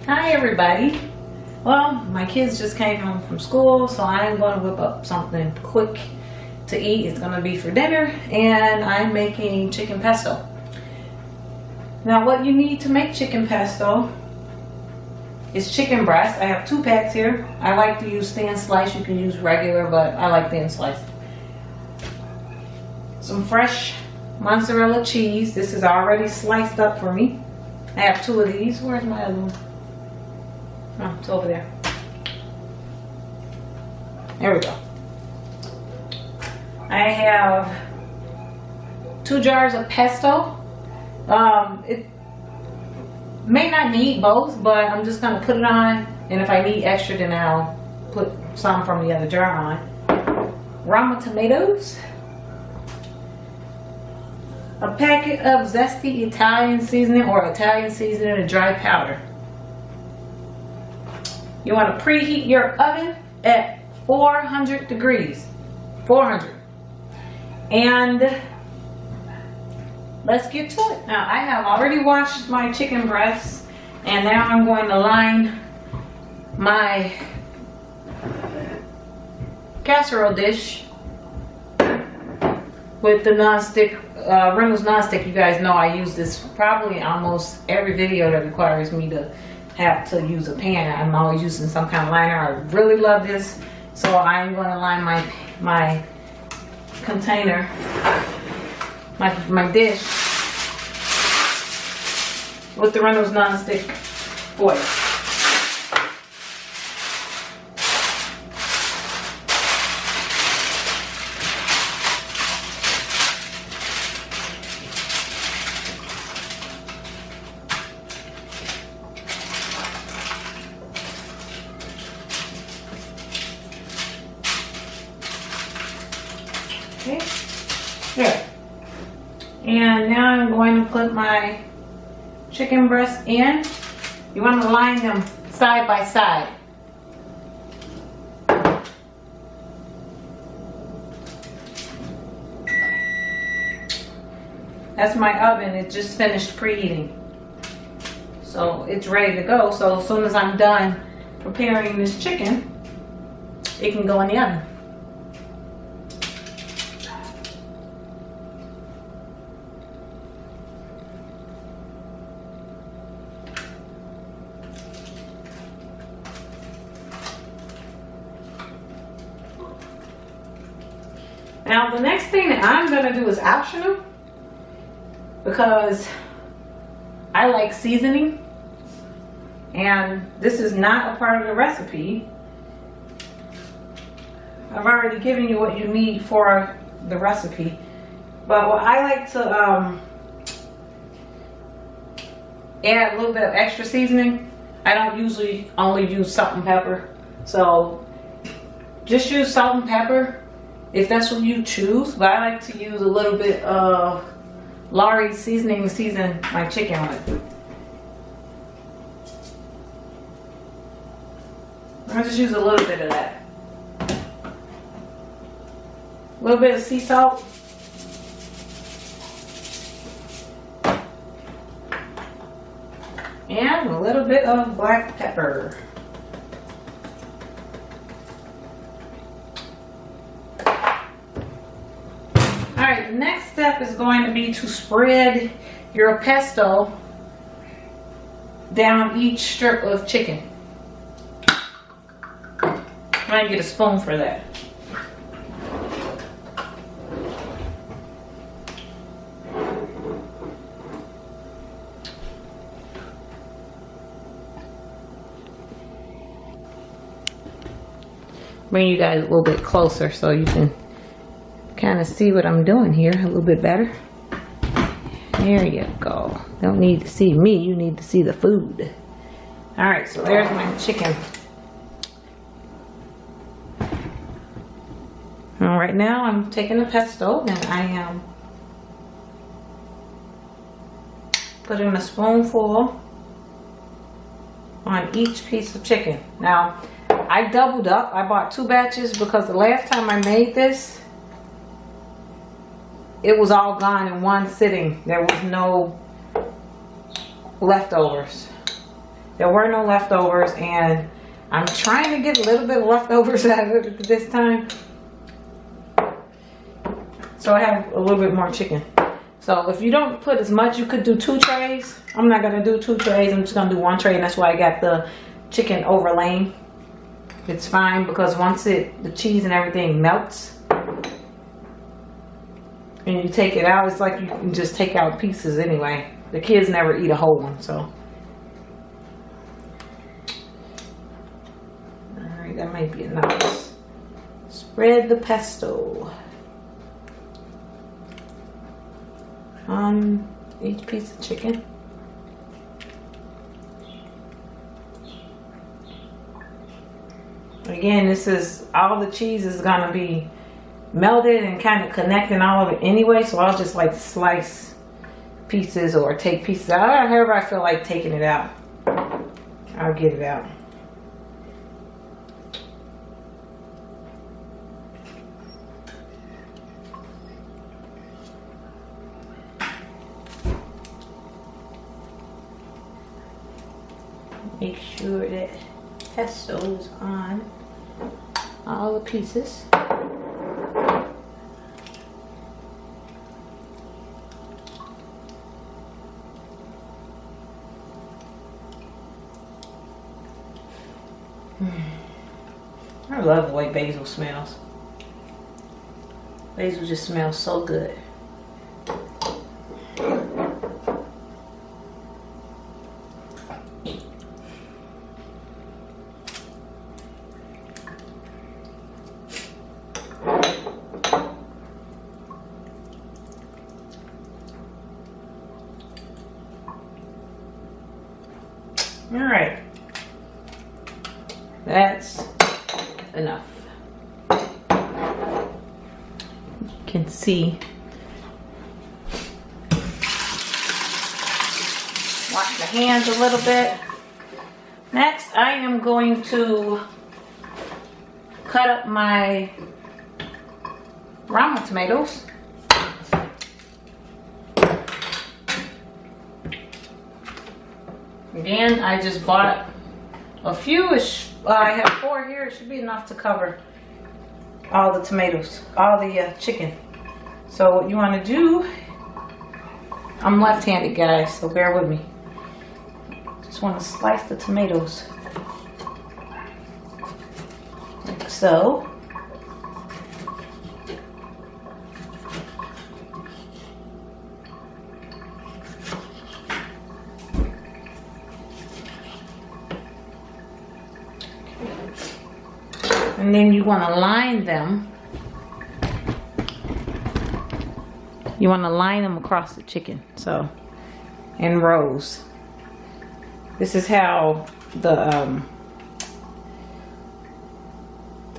Hi everybody. Well, my kids just came home from school, so I'm going to whip up something quick to eat. It's going to be for dinner, and I'm making chicken pesto. Now what you need to make chicken pesto is chicken breast. I have 2 packs here. I like to use thin slice. You can use regular, but I like thin slice. Some fresh mozzarella cheese. This is already sliced up for me. I have 2 of these. Where's my other one? Oh, it's over there. There we go. I have 2 jars of pesto. It may not need both, but I'm just going to put it on, and if I need extra, then I'll put some from the other jar on. Rama tomatoes. A packet of zesty Italian seasoning or Italian seasoning and dry powder. You want to preheat your oven at 400 degrees. 400. And let's get to it. Now I have already washed my chicken breasts, and now I'm going to line my casserole dish with the non-stick Reynolds non-stick. You guys know I use this probably almost every video that requires me to have to use a pan. I'm always using some kind of liner. I really love this, so I'm going to line my container, my dish with the Reynolds non-stick foil. Okay, there. And now I'm going to put my chicken breast in. You want to line them side by side. That's my oven. It just finished preheating, so it's ready to go. So as soon as I'm done preparing this chicken, it can go in the oven. Now the next thing that I'm going to do is optional, because I like seasoning, and this is not a part of the recipe. I've already given you what you need for the recipe, but what I like to add a little bit of extra seasoning. I don't usually only use salt and pepper, so just use salt and pepper if that's what you choose, but I like to use a little bit of Lawry's seasoning to season my chicken with. I'll just use a little bit of that. A little bit of sea salt. And a little bit of black pepper. Alright, the next step is going to be to spread your pesto down each strip of chicken. I'm going to get a spoon for that. Bring you guys a little bit closer so you can kind of see what I'm doing here a little bit better. There you go. Don't need to see me, you need to see the food. Alright, so there's my chicken. Alright, now I'm taking the pesto and I am putting a spoonful on each piece of chicken. Now, I doubled up. I bought 2 batches because the last time I made this, it was all gone in one sitting. There was no leftovers. There were no leftovers, and I'm trying to get a little bit of leftovers out of it this time. So I have a little bit more chicken. So if you don't put as much, you could do 2 trays. I'm not gonna do 2 trays. I'm just gonna do 1 tray, and that's why I got the chicken overlaying. It's fine because once the cheese and everything melts, and you take it out, it's like you can just take out pieces anyway. The kids never eat a whole one, so. Alright, that might be enough. Spread the pesto on each piece of chicken. Again, this is, all the cheese is gonna be melted and kind of connecting all of it anyway, so I'll just like slice pieces or take pieces out, however I feel like taking it out. I'll get it out. Make sure that pesto is on all the pieces. I love the way basil smells. Basil just smells so good. All right, that's enough. You can see. Wash the hands a little bit. Next, I am going to cut up my ramen tomatoes. Again, I just bought a few. I have 4 here. It should be enough to cover all the tomatoes, all the chicken. So what you want to do, I'm left-handed, guys, so bear with me. Just want to slice the tomatoes like so. And then you want to line them. You want to line them across the chicken, so in rows. This is how the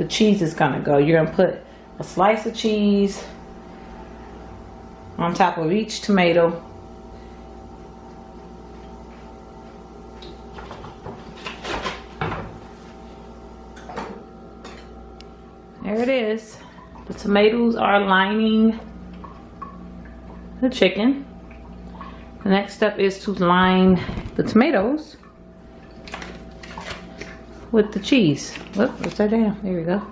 cheese is gonna go. You're gonna put a slice of cheese on top of each tomato. There it is. The tomatoes are lining the chicken. The next step is to line the tomatoes with the cheese. Whoop, upside down. There we go.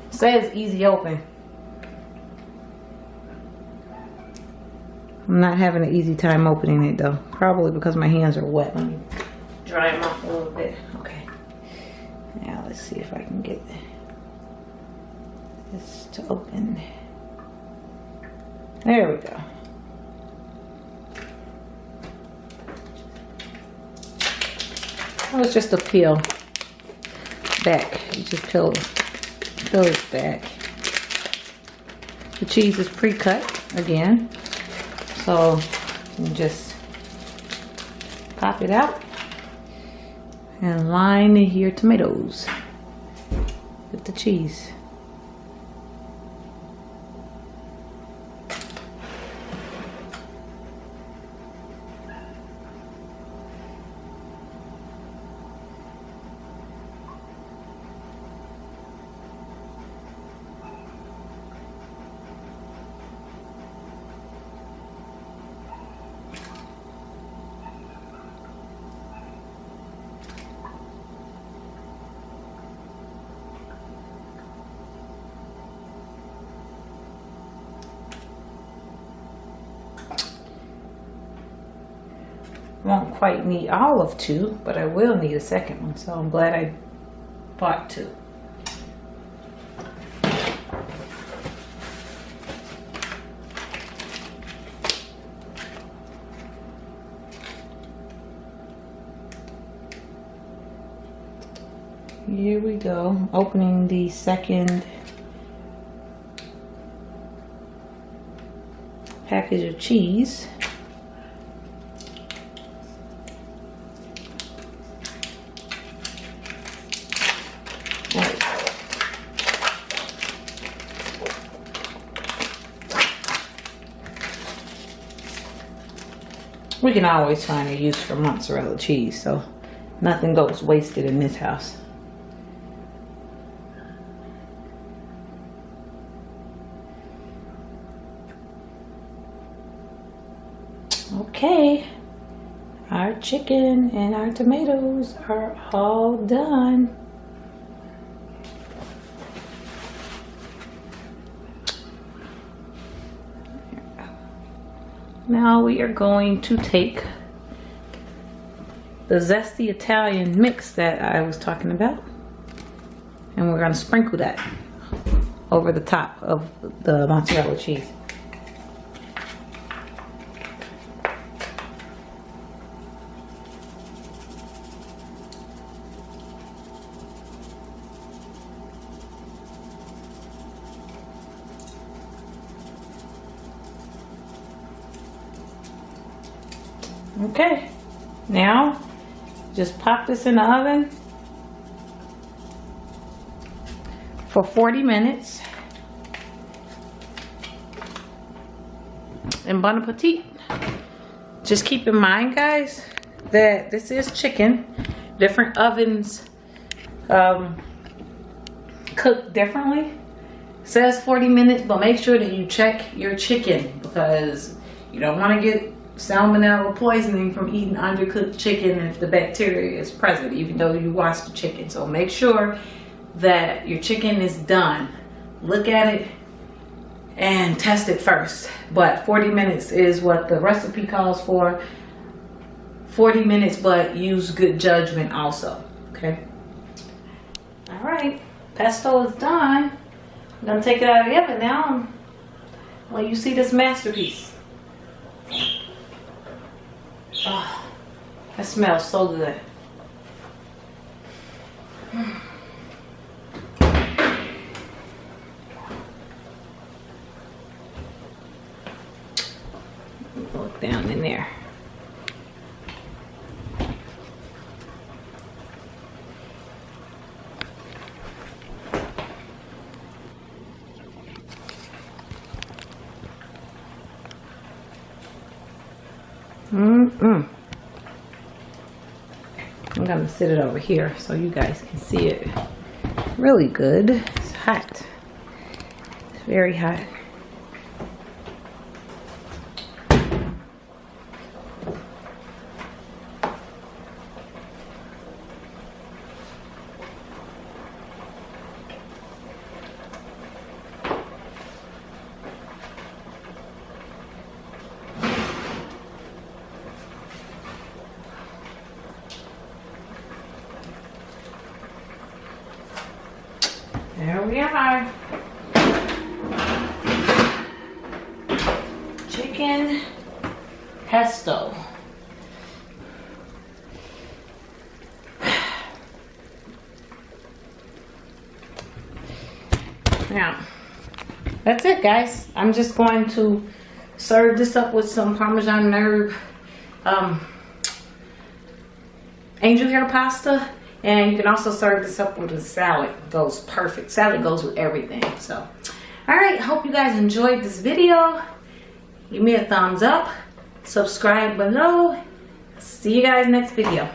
It says easy open. I'm not having an easy time opening it though. Probably because my hands are wet. Let me dry them off a little bit. Okay. Now let's see if I can get this to open. There we go. Oh, it's just a peel back. You just peel it back. The cheese is pre-cut again. So you just pop it out and line your tomatoes with the cheese. Won't quite need all of 2, but I will need a second one, so I'm glad I bought 2. Here we go, opening the second package of cheese. We can always find a use for mozzarella cheese, so nothing goes wasted in this house. Okay, our chicken and our tomatoes are all done. Now we are going to take the zesty Italian mix that I was talking about, and we're going to sprinkle that over the top of the mozzarella cheese. Okay, now just pop this in the oven for 40 minutes. And bon appetit. Just keep in mind, guys, that this is chicken. Different ovens cook differently. It says 40 minutes, but make sure that you check your chicken, because you don't want to get salmonella poisoning from eating undercooked chicken if the bacteria is present, even though you washed the chicken. So make sure that your chicken is done. Look at it and test it first. But 40 minutes is what the recipe calls for. 40 minutes, but use good judgment also. Okay. All right, pesto is done. I'm gonna take it out of the oven now and let you see this masterpiece. Oh, that smells so good. Look down in there. I'm gonna sit it over here so you guys can see it really good. It's hot. It's very hot. There we are. Chicken pesto. Now, that's it, guys. I'm just going to serve this up with some Parmesan and herb angel hair pasta. And you can also serve this up with a salad. It goes perfect. Salad goes with everything. So, all right. Hope you guys enjoyed this video. Give me a thumbs up. Subscribe below. See you guys next video.